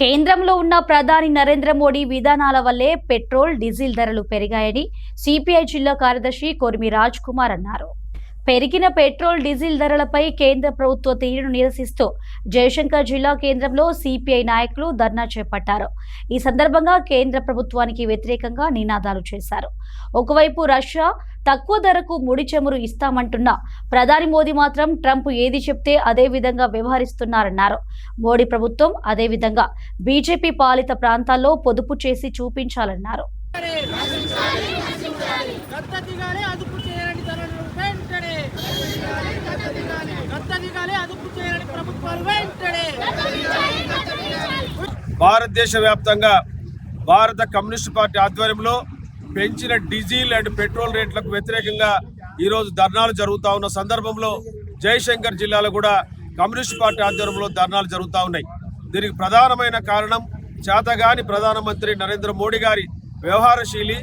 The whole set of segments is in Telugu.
కేంద్రంలో ఉన్న ప్రధాని నరేంద్ర మోడీ విధానాల వల్లే పెట్రోల్, డీజిల్ ధరలు పెరిగాయని సిపిఐ జిల్లా కార్యదర్శి కొరిమి రాజ్ కుమార్ అన్నారు. పెరిగిన పెట్రోల్, డీజిల్ ధరలపై కేంద్ర ప్రభుత్వ తీరును నిరసిస్తూ జయశంకర్ జిల్లా కేంద్రంలో సిపిఐ నాయకులు ధర్నా చేపట్టారు. ఈ సందర్భంగా కేంద్ర ప్రభుత్వానికి వ్యతిరేకంగా నినాదాలు చేశారు. ఒకవైపు రష్యా తక్కువ ధరకు ముడి చమురు ఇస్తామంటున్న ప్రధాని మోదీ మాత్రం ట్రంప్ ఏది చెప్తే అదే విధంగా వ్యవహరిస్తున్నారన్నారు. మోడీ ప్రభుత్వం అదే విధంగా బీజేపీ పాలిత ప్రాంతాల్లో పొదుపు చేసి చూపించాలన్నారు. భారతదేశ వ్యాప్తంగా భారత కమ్యూనిస్ట్ పార్టీ ఆధ్వర్యంలో పెంచిన డీజిల్ అండ్ పెట్రోల్ రేట్లకు వ్యతిరేకంగా ఈరోజు ధర్నాలు జరుగుతూ ఉన్న సందర్భంలో జయశంకర్ జిల్లాలో కూడా కమ్యూనిస్ట్ పార్టీ ఆధ్వర్యంలో ధర్నాలు జరుగుతూ ఉన్నాయి. దీనికి ప్రధానమైన కారణం చేతగాని ప్రధానమంత్రి నరేంద్ర మోడీ గారి వ్యవహారశీలి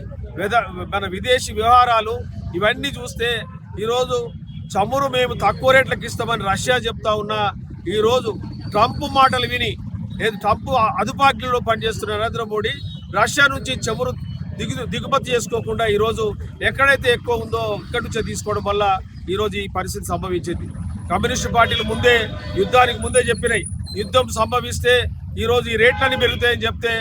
మన విదేశీ వ్యవహారాలు ఇవన్నీ చూస్తే ఈరోజు చమురు మేము తక్కువ రేట్లకు ఇస్తామని రష్యా చెప్తా ఉన్నా ఈరోజు ట్రంప్ మాటలు విని ట్రంప్ అదుపాజ్ఞలో పనిచేస్తున్న నరేంద్ర మోడీ రష్యా నుంచి చమురు దిగుమతి చేసుకోకుండా ఈరోజు ఎక్కడైతే ఎక్కువ ఉందో ఇక్కడి నుంచే తీసుకోవడం వల్ల ఈరోజు ఈ పరిస్థితి సంభవించింది. కమ్యూనిస్టు పార్టీలు యుద్ధానికి ముందే చెప్పినాయి, యుద్ధం సంభవిస్తే ఈరోజు ఈ రేట్లన్నీ పెరుగుతాయని చెప్తే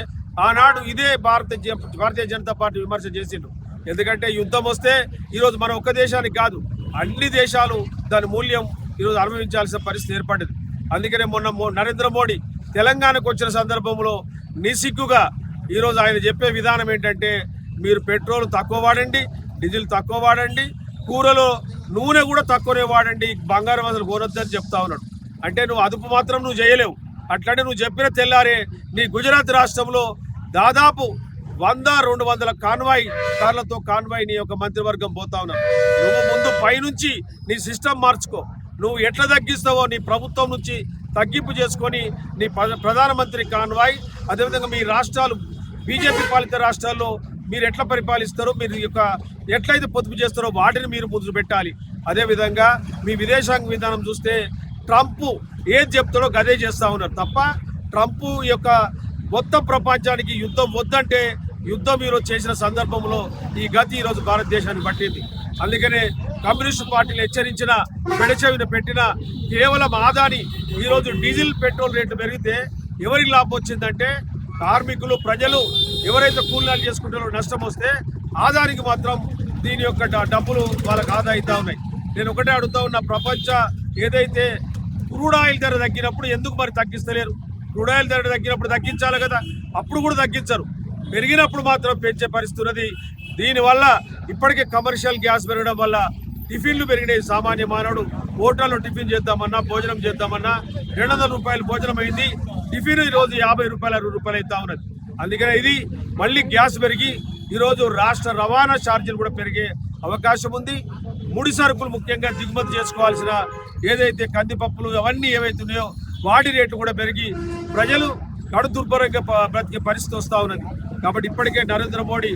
ఆనాడు ఇదే భారతీయ జనతా పార్టీ విమర్శ చేసిండ్రు. ఎందుకంటే యుద్ధం వస్తే ఈరోజు మన ఒక్క దేశానికి కాదు అన్ని దేశాలు దాని మూల్యం ఈరోజు అనుభవించాల్సిన పరిస్థితి ఏర్పడింది. అందుకనే మొన్న నరేంద్ర మోడీ తెలంగాణకు వచ్చిన సందర్భంలో నిసిగ్గుగా ఈరోజు ఆయన చెప్పే విధానం ఏంటంటే మీరు పెట్రోల్ తక్కువ వాడండి, డీజిల్ తక్కువ వాడండి, కూరలో నూనె కూడా తక్కువనే వాడండి, బంగారం అసలు కొనొద్దని చెప్తా ఉన్నాడు. అంటే నువ్వు అదుపు మాత్రం నువ్వు చేయలేవు. అట్లనే నువ్వు చెప్పిన తెల్లారే నీ గుజరాత్ రాష్ట్రంలో దాదాపు 100-200 కాన్వాయ్ కార్లతో నీ యొక్క మంత్రివర్గం పోతా ఉన్నారు. నువ్వు ముందు పైనుంచి నీ సిస్టమ్ మార్చుకో. నువ్వు ఎట్లా తగ్గిస్తావో నీ ప్రభుత్వం నుంచి తగ్గింపు చేసుకొని నీ ప్రధానమంత్రి కాన్వాయ్, అదేవిధంగా మీ రాష్ట్రాలు బీజేపీ పాలిత రాష్ట్రాల్లో మీరు ఎట్లా పరిపాలిస్తారో, మీరు యొక్క ఎట్లయితే పొదుపు చేస్తారో వాటిని మీరు ముందు పెట్టాలి. అదేవిధంగా మీ విదేశాంగ విధానం చూస్తే ట్రంప్ ఏది చెప్తాడో గదే చేస్తూ ఉన్నారు తప్ప ట్రంప్ యొక్క మొత్తం ప్రపంచానికి యుద్ధం వద్దంటే యుద్ధం ఈరోజు చేసిన సందర్భంలో ఈ గతి ఈరోజు భారతదేశాన్ని పట్టింది. అందుకనే కమ్యూనిస్టు పార్టీలు హెచ్చరించిన పెడచెవిన పెట్టిన కేవలం ఆదాని ఈరోజు డీజిల్ పెట్రోల్ రేట్లు పెరిగితే ఎవరికి లాభం వచ్చిందంటే కార్మికులు, ప్రజలు ఎవరైతే కూలీనాలు చేసుకుంటారో నష్టం వస్తే ఆదానికి మాత్రం దీని యొక్క డబ్బులు వాళ్ళకి ఆదా అవుతా ఉన్నాయి. నేను ఒకటే అడుగుతా ఉన్న, ప్రపంచ ఏదైతే క్రూడ్ ఆయిల్ ధర తగ్గినప్పుడు ఎందుకు మరి తగ్గిస్తలేరు? క్రూడ్ ఆయిల్ ధర తగ్గినప్పుడు తగ్గించాలి కదా, అప్పుడు కూడా తగ్గించరు. పెరిగినప్పుడు మాత్రం పెంచే పరిస్థితి ఉన్నది. దీనివల్ల ఇప్పటికే కమర్షియల్ గ్యాస్ పెరగడం వల్ల టిఫిన్లు పెరిగినాయి. సామాన్య మానవుడు హోటల్లో టిఫిన్ చేద్దామన్నా, భోజనం చేద్దామన్నా 200 రూపాయలు భోజనం అయింది, టిఫిన్ ఈరోజు 50 రూపాయలు 60 రూపాయలు అవుతా ఉన్నది. అందుకని ఇది మళ్ళీ గ్యాస్ పెరిగి ఈరోజు రాష్ట్ర రవాణా ఛార్జీలు కూడా పెరిగే అవకాశం ఉంది. ముడి సరుకులు ముఖ్యంగా దిగుమతి చేసుకోవాల్సిన ఏదైతే కందిపప్పులు అవన్నీ ఏవైతే ఉన్నాయో వాటి రేట్లు కూడా పెరిగి ప్రజలు కడు దుర్భరంగా బ్రతికే పరిస్థితి వస్తూ ఉన్నది. కాబట్టి ఇప్పటికే నరేంద్ర మోడీ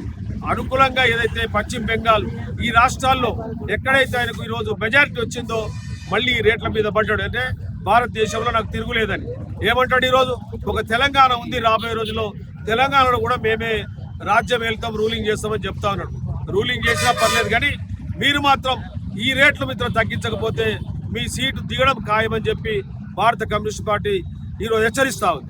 అనుకూలంగా ఏదైతే పశ్చిమ బెంగాల్ ఈ రాష్ట్రాల్లో ఎక్కడైతే ఆయనకు ఈరోజు మెజారిటీ వచ్చిందో మళ్ళీ ఈ రేట్ల మీద పడ్డాడు. అంటే భారతదేశంలో నాకు తిరుగులేదని ఏమంటాడు. ఈరోజు ఒక తెలంగాణ ఉంది, రాబోయే రోజుల్లో తెలంగాణలో కూడా మేమే రాజ్యం వెళ్తాం, రూలింగ్ చేస్తామని చెప్తా ఉన్నాడు. రూలింగ్ చేసినా పర్లేదు కానీ మీరు మాత్రం ఈ రేట్లు మిత్రం తగ్గించకపోతే మీ సీటు దిగడం ఖాయమని చెప్పి భారత కమ్యూనిస్ట్ పార్టీ ఈరోజు హెచ్చరిస్తా ఉంది.